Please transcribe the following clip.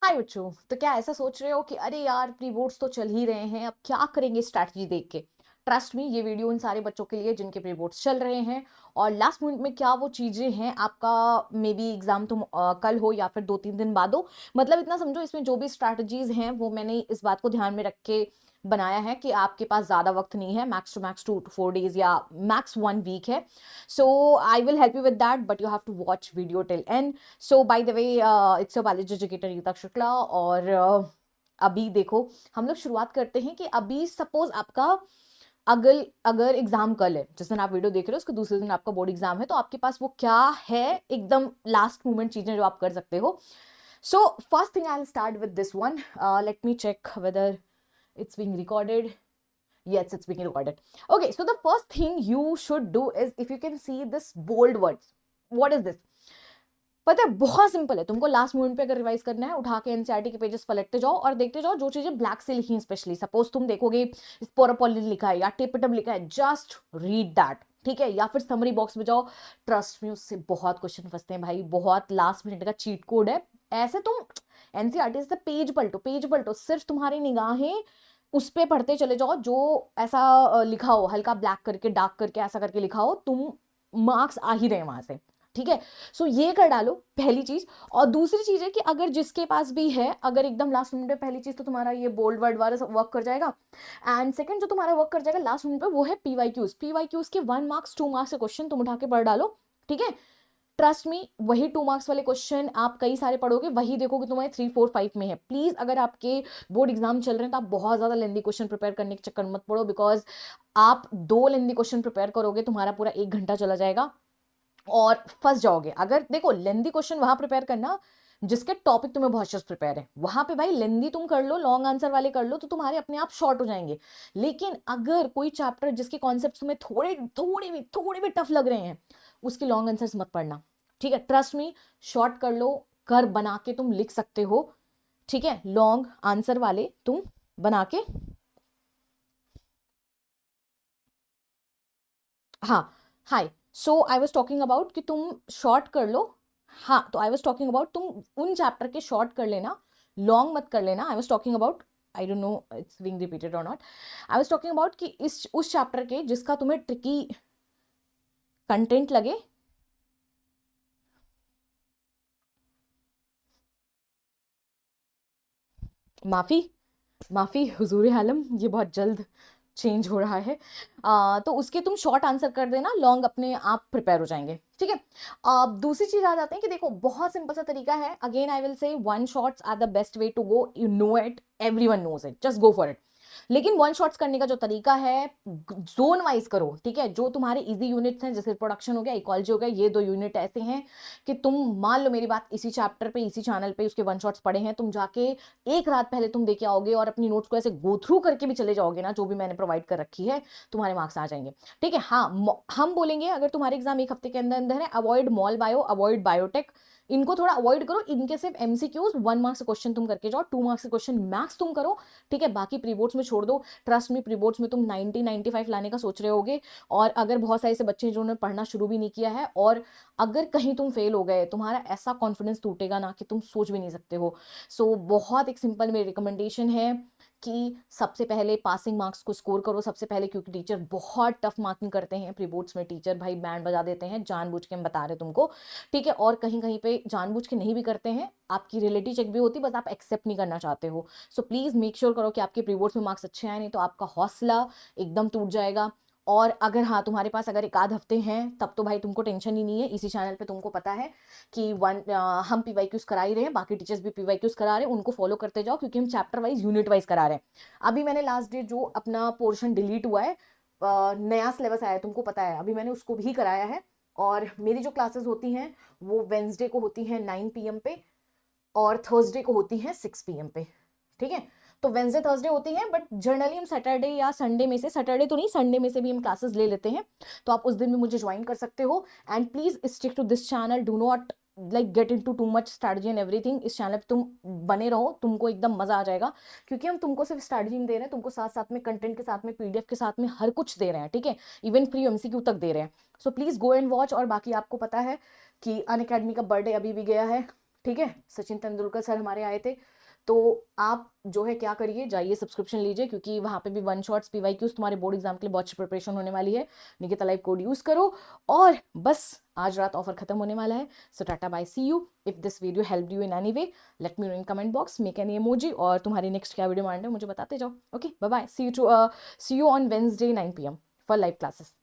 हाय बच्चों, तो क्या ऐसा सोच रहे हो कि अरे यार प्री बोर्ड्स तो चल ही रहे हैं, अब क्या करेंगे स्ट्रैटेजी देख के। ट्रस्ट मी, ये वीडियो उन सारे बच्चों के लिए जिनके प्री बोर्ड्स चल रहे हैं और लास्ट मिनट में क्या वो चीजें हैं। आपका मे बी एग्जाम तुम कल हो या फिर 2-3 दिन बाद हो। मतलब इतना समझो, इसमें जो भी स्ट्रैटेजीज हैं वो मैंने इस बात को ध्यान में रख के बनाया है कि आपके पास ज्यादा वक्त नहीं है, max two max 2 to 4 days या मैक्स 1 week है। So I will help you with that, but you have to watch video till end. So by the way, it's your biology educator Yukta Shukla. और अभी देखो, हम लोग शुरुआत करते हैं कि अभी सपोज आपका अगर अगर एग्जाम कल है, जिस दिन आप वीडियो देख रहे हो उसके दूसरे दिन आपका बोर्ड एग्जाम है, तो आपके पास वो क्या है, एकदम लास्ट मोमेंट चीजें जो आप कर सकते हो। So first thing I will start with this one. Let me check whether it's being recorded. Yes, it's being recorded. Okay, so the first thing you should do is, if you can see this bold words, what is this? पता है, बहुत simple है। तुमको last moment पे अगर revise करना है, उठा के एनसीईआरटी के पेजेस पलटते जाओ और देखते जाओ जो चीजें ब्लैक से लिखी हैं। स्पेशली सपोज तुम देखोगे स्पोरोपोलिन लिखा है या टेपिटम लिखा है, जस्ट रीड दैट, ठीक है। या फिर समरी बॉक्स में जाओ, ट्रस्ट में उससे बहुत क्वेश्चन फंसते हैं भाई, बहुत लास्ट मिनट का चीट कोड है। ऐसे तुम एनसीईआरटी से पेज पलटो, पेज पलटो, सिर्फ तुम्हारी निगाहें उस पे पढ़ते चले जाओ जो ऐसा लिखा हो, हल्का ब्लैक करके डार्क करके ऐसा करके लिखा हो, तुम मार्क्स आ ही रहे हैं वहां से, ठीक है। सो ये कर डालो, पहली चीज। और दूसरी चीज है कि अगर जिसके पास भी है, अगर एकदम लास्ट मिनट पे, पहली चीज तो तुम्हारा ये बोल्ड वर्ड वाला वर्क कर जाएगा। एंड सेकंड जो तुम्हारा वर्क कर जाएगा लास्ट मिनट पे, वो है पीवाईक्यूज। पीवाईक्यूज के 1 मार्क्स 2 मार्क्स के क्वेश्चन तुम उठा के पढ़ डालो, ठीक है। ट्रस्ट मी, वही 2 मार्क्स वाले क्वेश्चन आप कई सारे पढ़ोगे, वही देखोगे तुम्हारे 3, 4, 5 में है। प्लीज, अगर आपके बोर्ड एग्जाम चल रहे हैं तो आप बहुत ज्यादा लेंदी क्वेश्चन प्रिपेयर करने के चक्कर मत पड़ो, बिकॉज आप 2 लेंदी क्वेश्चन प्रिपेयर करोगे, तुम्हारा पूरा 1 घंटा चला जाएगा और फंस जाओगे। अगर देखो, लेंदी क्वेश्चन वहां प्रिपेयर करना जिसके टॉपिक तुम्हें बहुत अच्छे से प्रिपेयर है, वहां पे भाई लेंदी तुम कर लो, लॉन्ग आंसर वाले कर लो, तो तुम्हारे अपने आप शॉर्ट हो जाएंगे। लेकिन अगर कोई चैप्टर जिसके कॉन्सेप्ट तुम्हें थोड़े भी टफ लग रहे हैं, उसके लॉन्ग आंसर्स मत पढ़ना, ठीक है। ट्रस्ट मी, शॉर्ट कर लो, कर बना के तुम लिख सकते हो, ठीक है। लॉन्ग आंसर वाले तुम बना के, हाँ, हाय। सो आई वॉज टॉकिंग अबाउट कि तुम शॉर्ट कर लो। हाँ, तो आई वॉज टॉकिंग अबाउट तुम उन चैप्टर के शॉर्ट कर लेना, लॉन्ग मत कर लेना। I was talking about, I don't know it's being repeated or not. I was talking about कि इस उस चैप्टर के जिसका तुम्हें ट्रिकी कंटेंट लगे। माफी, माफी हुजूर आलम, ये बहुत जल्द चेंज हो रहा है। तो उसके तुम शॉर्ट आंसर कर देना, लॉन्ग अपने आप प्रिपेयर हो जाएंगे, ठीक है। अब दूसरी चीज आ जाते हैं कि देखो, बहुत सिंपल सा तरीका है। Again I will say, one shots are the best way to go, you know it, everyone knows it, just go for it. लेकिन वन शॉट्स करने का जो तरीका है, जोन वाइज करो, ठीक है। जो तुम्हारे इजी यूनिट्स हैं, जैसे प्रोडक्शन हो गया, इकोलॉजी हो गया, ये 2 यूनिट ऐसे हैं कि तुम मान लो मेरी बात, इसी चैप्टर पे, इसी चैनल पे उसके वन शॉट्स पढ़े हैं, तुम जाके एक रात पहले तुम देके आओगे और अपनी नोट्स को ऐसे गो थ्रू करके भी चले जाओगे ना, जो भी मैंने प्रोवाइड कर रखी है, तुम्हारे मार्क्स आ जाएंगे, ठीक है। हाँ, हम बोलेंगे अगर तुम्हारे एग्जाम 1 हफ्ते के अंदर अंदर है, avoid mol bio, avoid biotech, इनको थोड़ा अवॉइड करो। इनके सिर्फ एमसीक्यूज 1 मार्क्स क्वेश्चन तुम करके जाओ, 2 मार्क्स क्वेश्चन मैक्स तुम करो, ठीक है। बाकी प्री बोर्ड्स में छोड़ दो। ट्रस्ट में, प्री बोर्ड्स में तुम 90-95 लाने का सोच रहे होगे, और अगर बहुत सारे ऐसे बच्चे जिन्होंने पढ़ना शुरू भी नहीं किया है, और अगर कहीं तुम फेल हो गए, तुम्हारा ऐसा कॉन्फिडेंस टूटेगा ना कि तुम सोच भी नहीं सकते हो। सो बहुत एक सिंपल मेरी रिकमेंडेशन है कि सबसे पहले पासिंग मार्क्स को स्कोर करो सबसे पहले, क्योंकि टीचर बहुत टफ मार्किंग करते हैं प्री बोर्ड्स में। टीचर भाई बैंड बजा देते हैं, जानबूझ के हम बता रहे तुमको, ठीक है। और कहीं कहीं पे जानबूझ के नहीं भी करते हैं, आपकी रियलिटी चेक भी होती है, बस आप एक्सेप्ट नहीं करना चाहते हो। सो प्लीज मेक श्योर करो कि आपके प्री बोर्ड्स में मार्क्स अच्छे आए, नहीं तो आपका हौसला एकदम टूट जाएगा। और अगर हाँ, तुम्हारे पास अगर 1 आध हफ्ते हैं, तब तो भाई तुमको टेंशन ही नहीं है। इसी चैनल पे तुमको पता है कि हम पीवाईक्यूज करा ही रहे हैं, बाकी टीचर्स भी पीवाईक्यूज करा रहे हैं, उनको फॉलो करते जाओ, क्योंकि हम चैप्टर वाइज, यूनिट वाइज करा रहे हैं। अभी मैंने लास्ट डे जो अपना पोर्शन डिलीट हुआ है, नया सिलेबस आया है, तुमको पता है, अभी मैंने उसको भी कराया है। और मेरी जो क्लासेस होती हैं वो वेंसडे को होती हैं 9 PM पे, और थर्सडे को होती हैं 6 PM पे, ठीक है। तो वेंसडे थर्सडे होती है, बट जनरली हम सैटरडे या संडे में से, सैटरडे तो नहीं, संडे में से भी हम क्लासेस ले लेते हैं। तो आप उस दिन भी मुझे ज्वाइन कर सकते हो। And please stick to this channel, do not like get in too much strategy and everything. इस चैनल पे तुम बने रहो, तुमको एकदम मजा आ जाएगा, क्योंकि हम तुमको सिर्फ स्ट्रैटेजी नहीं दे रहे हैं, तुमको साथ साथ में कंटेंट के साथ में पीडीएफ के साथ में हर कुछ दे रहे हैं, ठीक है। इवन फ्री एमसीक्यू तक दे रहे हैं। So please go and watch. और बाकी आपको पता है कि अन अकेडमी का बर्थडे अभी भी गया है, ठीक है, सचिन तेंदुलकर सर हमारे आए थे। तो आप जो है क्या करिए, जाइए सब्सक्रिप्शन लीजिए, क्योंकि वहाँ पे भी वन शॉट्स PYQs तुम्हारे बोर्ड एग्जाम के लिए बहुत अच्छी प्रिपरेशन होने वाली है। निकिता लाइव कोड यूज करो, और बस आज रात ऑफर खत्म होने वाला है। So tata bye, see you. If this video help you in any way, let me know in comment box, make an emoji, और तुम्हारी नेक्स्ट क्या वीडियो मांड है मुझे बताते जाओ। Okay, bye bye, see you on Wednesday 9 PM for live classes.